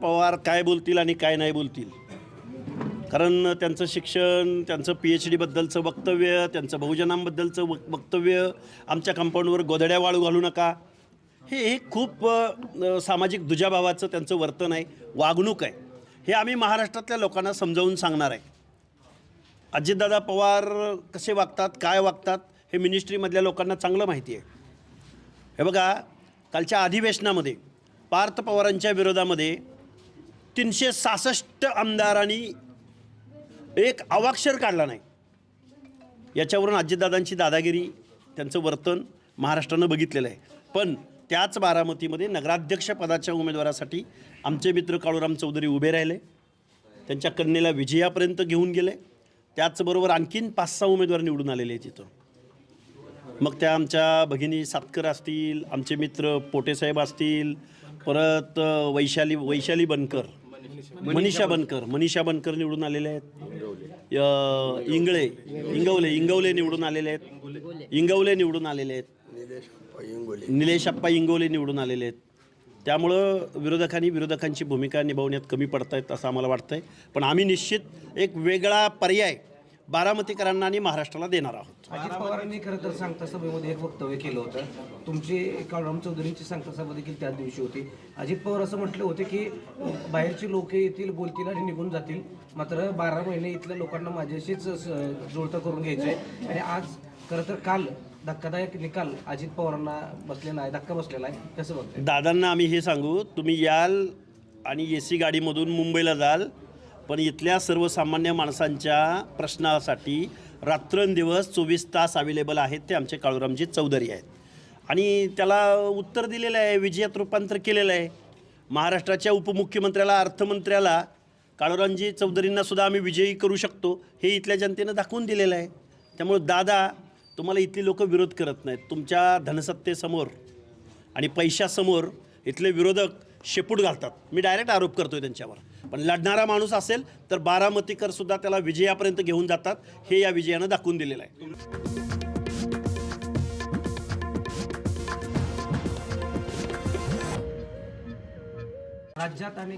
पवार काय बोलतील आणि काय नाही बोलतील, कारण त्यांचं शिक्षण, त्यांचं PhD बद्दलचं वक्तव्य, त्यांचं बहुजनांबद्दलचं वक्तव्य, आमच्या कंपाऊंडवर गोधड्या वाळू घालू नका, हे खूप सामाजिक दुजाभावाचं त्यांचं वर्तन आहे, वागणूक आहे. हे आम्ही महाराष्ट्रातल्या लोकांना समजावून सांगणार आहे. अजितदादा पवार कसे वागतात, काय वागतात, हे मिनिस्ट्रीमधल्या लोकांना चांगलं माहिती आहे. हे बघा, कालच्या अधिवेशनामध्ये पार्थ पवारांच्या विरोधामध्ये 366 आमदारांनी एक अवाक्षर काढला नाही. याच्यावरून अजितदादांची दादागिरी, त्यांचं वर्तन महाराष्ट्रानं बघितलेलं आहे. पण त्याच बारामतीमध्ये नगराध्यक्षपदाच्या उमेदवारासाठी आमचे मित्र काळूराम चौधरी उभे राहिले, त्यांच्या कन्येला विजयापर्यंत घेऊन गेले. त्याचबरोबर आणखीन 5-6 उमेदवार निवडून आलेले आहेत तिथं. मग त्या आमच्या भगिनी सातकर असतील, आमचे मित्र पोटेसाहेब असतील, परत वैशाली बनकर, मनीषा बनकर निवडून आलेले आहेत. इंगवले निवडून आलेले आहेत. निलेशप्पा इंगोले निवडून आलेले आहेत. त्यामुळं विरोधकांची भूमिका निभावण्यात कमी पडतायत असं आम्हाला वाटतं आहे. पण आम्ही निश्चित एक वेगळा पर्याय बारामतीकरांना आणि महाराष्ट्राला देणार आहोत. अजित पवारांनी खरं तर सांगता सभेमध्ये एक वक्तव्य केलं होतं. तुमची काळूराम चौधरींची सांगता सभा देखील त्याच दिवशी होती. अजित पवार असं म्हटलं होते की बाहेरची लोक येतील, बोलतील आणि निघून जातील, मात्र 12 महिने इथल्या लोकांना माझ्याशीच जुळतं करून घ्यायचं आहे. आणि आज खरं तर काल धक्कादायक निकाल अजित पवारांना बसलेला आहे, धक्का बसलेला आहे. कसं बघताय? दादांना आम्ही हे सांगू, तुम्ही याल आणि AC गाडीमधून मुंबईला जाल, पण इथल्या सर्वसामान्य माणसांच्या प्रश्नासाठी रात्रंदिवस 24 तास अवेलेबल आहेत ते आमचे काळूरामजी चौधरी आहेत. आणि त्याला उत्तर दिलेलं आहे, विजयात रूपांतर केलेलं आहे. महाराष्ट्राच्या उपमुख्यमंत्र्याला, अर्थमंत्र्याला, काळूरामजी चौधरींनासुद्धा आम्ही विजयी करू शकतो हे इथल्या जनतेनं दाखवून दिलेलं आहे. त्यामुळे दादा, तुम्हाला इथली लोक विरोध करत नाहीत. तुमच्या धनसत्तेसमोर आणि पैशासमोर इथले विरोधक शेपूट घालतात. मी डायरेक्ट आरोप करतोय त्यांच्यावर. पण लढणारा माणूस असेल तर बारामतीकरसुद्धा त्याला विजयापर्यंत घेऊन जातात, हे या विजयानं दाखवून दिलेलं आहे. राज्यात आणि